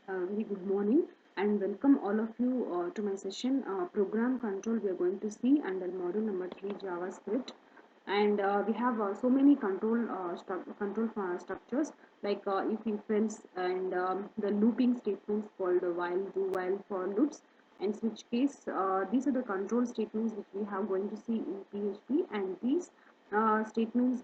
Very good morning and welcome all of you to my session program control. We are going to see under module number 3 JavaScript, and we have so many control structures like if else and the looping statements called while, do while, for loops, and switch case. These are the control statements which we have going to see in PHP, and these statements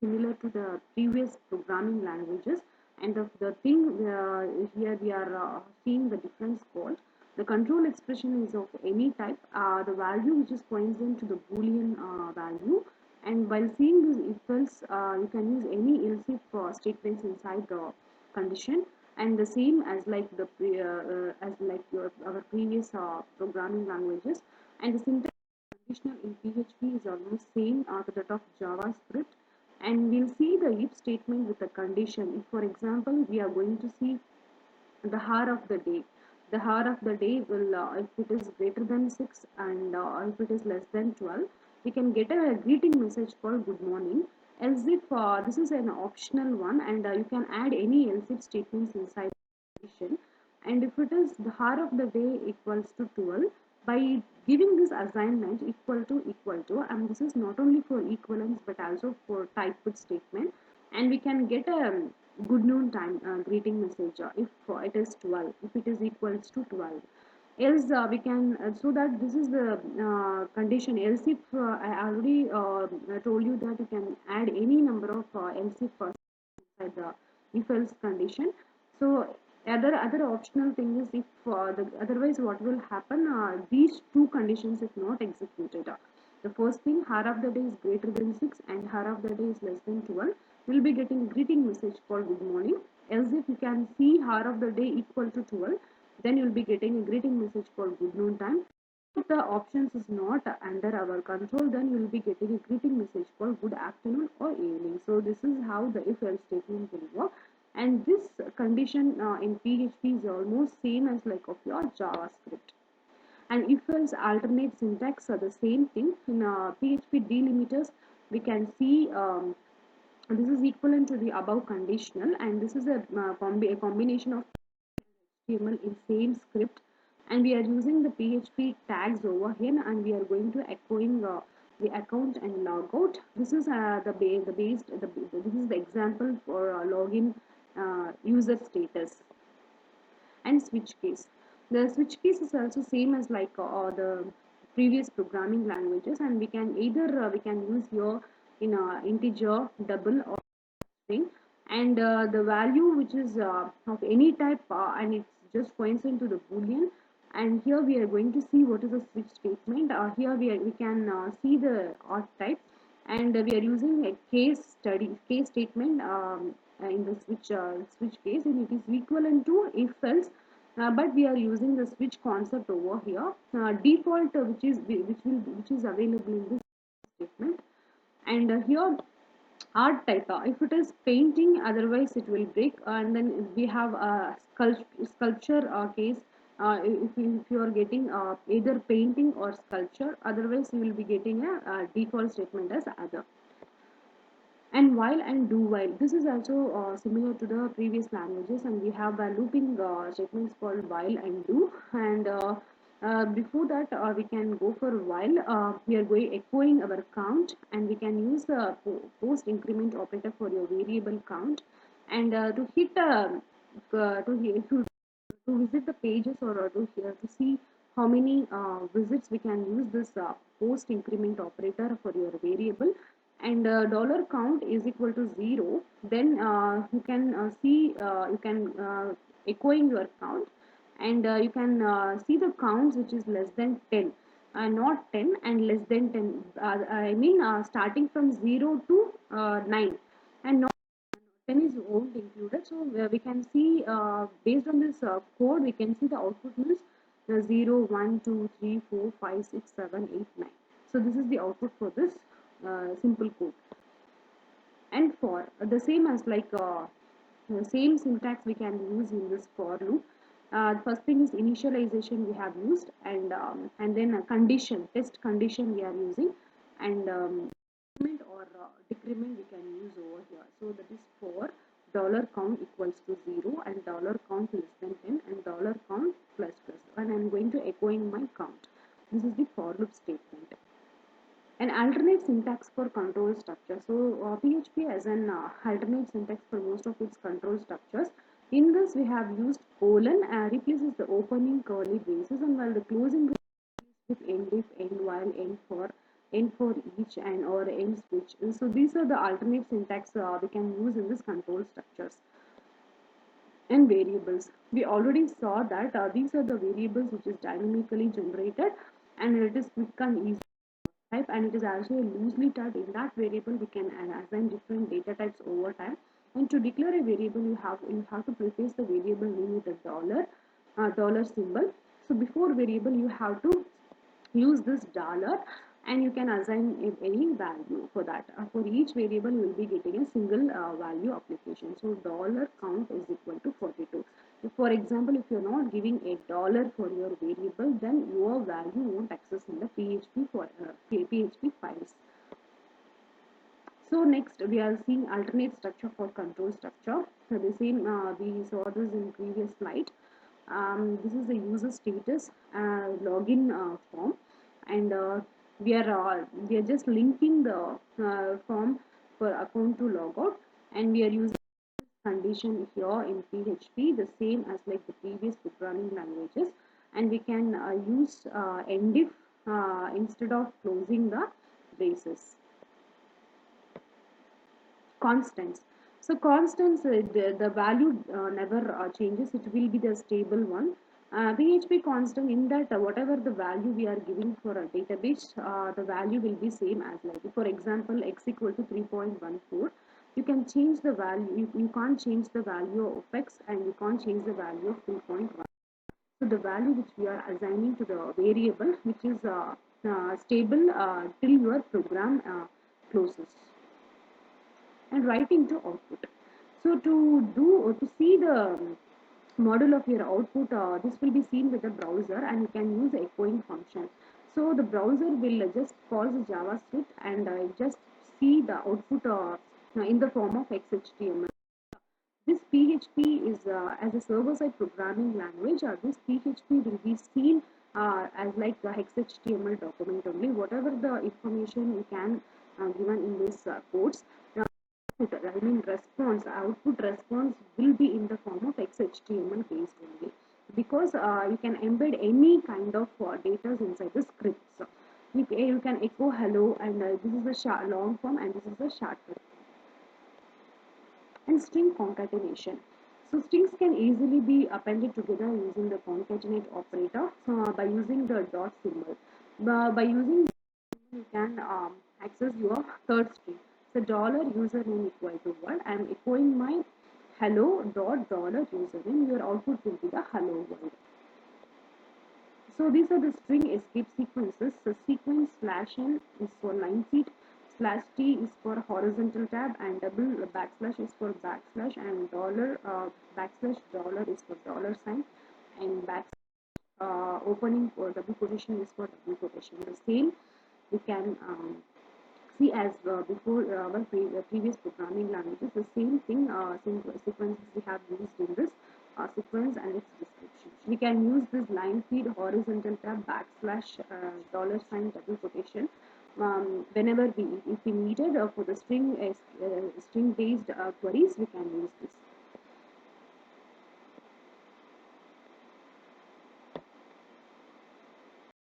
similar to the previous programming languages. And the thing here we are seeing the difference called the control expression is of any type, the value which is coincident to the boolean value. And while seeing this if else, you can use any else if statements inside the condition, and the same as like our previous programming languages. And the syntax conditional in PHP is almost same to that of JavaScript. And we'll see the if statement with a condition. If for example we are going to see the hour of the day, the hour of the day will if it is greater than 6 and if it is less than 12, we can get a greeting message called good morning. Else if this is an optional one, and you can add any else if statements inside the condition. And if it is the hour of the day equals to 12, by giving this assignment equal to, and this is not only for equivalence but also for type with statement, and we can get a good noon time greeting message if it is 12, if it is equals to 12. Else we can so that this is the condition. Else if I already told you that you can add any number of else if inside the if else condition. So other optional thing is if otherwise what will happen, these two conditions if not executed, the first thing hour of the day is greater than 6 and hour of the day is less than 12, we'll be getting greeting message called good morning. Else if you can see hour of the day equal to 12, then you'll be getting a greeting message called good noon time. If the options is not under our control, then you will be getting a greeting message called good afternoon or evening. So this is how the if else statement will work. And this condition in PHP is almost same as like of your JavaScript. And if else alternate syntax are the same thing. In PHP delimiters, we can see this is equivalent to the above conditional, and this is a combination of HTML in same script, and we are using the PHP tags over here, and we are going to echoing the account and logout. This is this is the example for login user status. And switch case, the switch case is also same as like the previous programming languages, and we can either we can use here in integer, double, or string, and the value which is of any type, and it's just coincident to the boolean. And here we are going to see what is a switch statement. Here we can see the type, and we are using a case statement in the switch case, and it is equivalent to if else, but we are using the switch concept over here. Default which is available in this statement. And here art type, if it is painting, otherwise it will break. And then we have a sculpture case. If you are getting either painting or sculpture, otherwise you will be getting a default statement as other. And while and do while, this is also similar to the previous languages, and we have looping statements called while and do. And before that we can go for while. We are going echoing our count, and we can use the post increment operator for your variable count. And to hit to visit the pages, or to see how many visits, we can use this post increment operator for your variable. And dollar count is equal to 0, then you can see you can echoing your count, and you can see the counts which is less than 10, not 10, and less than 10, I mean starting from 0 to 9, and not 10 is won't included. So we can see based on this code, we can see the output means 0 1 2 3 4 5 6 7 8 9. So this is the output for this simple code. And for the same as like the same syntax we can use in this for loop. First thing is initialization we have used, and then a condition, test condition we are using, and increment or decrement we can use over here. So that is for dollar count equals to 0 and dollar count less than 10 and dollar count plus plus, and I'm going to echoing my count. This is the for loop statement. An alternate syntax for control structure. So PHP has an alternate syntax for most of its control structures. In this we have used colon replaces the opening curly braces, and while the closing with end if, end while, end for each, and or end switch. So these are the alternate syntax we can use in this control structures. And variables, we already saw that these are the variables which is dynamically generated, and it is quick and easy type, and it is also loosely typed. In that variable we can assign different data types over time. And to declare a variable you have to preface the variable name with a dollar symbol. So before variable you have to use this dollar, and you can assign any value for that. For each variable you will be getting a single value application. So dollar count is equal to 42. For example, if you're not giving a dollar for your variable, then your value won't access in the PHP files. So next we are seeing alternate structure for control structure. So the same we saw this in previous slide. This is the user status login form, and we are just linking the form for account to logout, and we are using condition here in PHP the same as like the previous programming languages, and we can use end if instead of closing the braces. Constants. So constants, the value never changes. It will be the stable one. PHP constant, in that whatever the value we are giving for a database, the value will be same as like, for example, x equal to 3.14. You can change the value. You can't change the value of x, and you can't change the value of 3.1. So the value which we are assigning to the variable, which is stable till your program closes, and write into output. So to see the model of your output, this will be seen with the browser, and you can use the echoing function. So the browser will just pause the JavaScript and just see the output in the form of XHTML. This PHP is as a server-side programming language. This PHP will be seen as like the XHTML document only. Whatever the information you can given in this codes, output response will be in the form of XHTML based only, because you can embed any kind of data inside the scripts. You can echo hello, and this is a long form, and this is a shortcut. And string concatenation. So strings can easily be appended together using the concatenate operator by using the dot symbol. By using, you can access your third string. So dollar username equal to 1. I am echoing my hello dot dollar username. Your output will be the hello world. So these are the string escape sequences. So sequence /n is for line feet, /t is for horizontal tab, and double backslash is for backslash, and dollar backslash dollar is for dollar sign, and opening for double quotation is for double quotation. The same we can see as before our previous programming languages. The same thing, sequences we have used in this sequence and its description. We can use this line feed, horizontal tab, backslash, dollar sign, double quotation whenever if we needed for the string based queries, we can use this.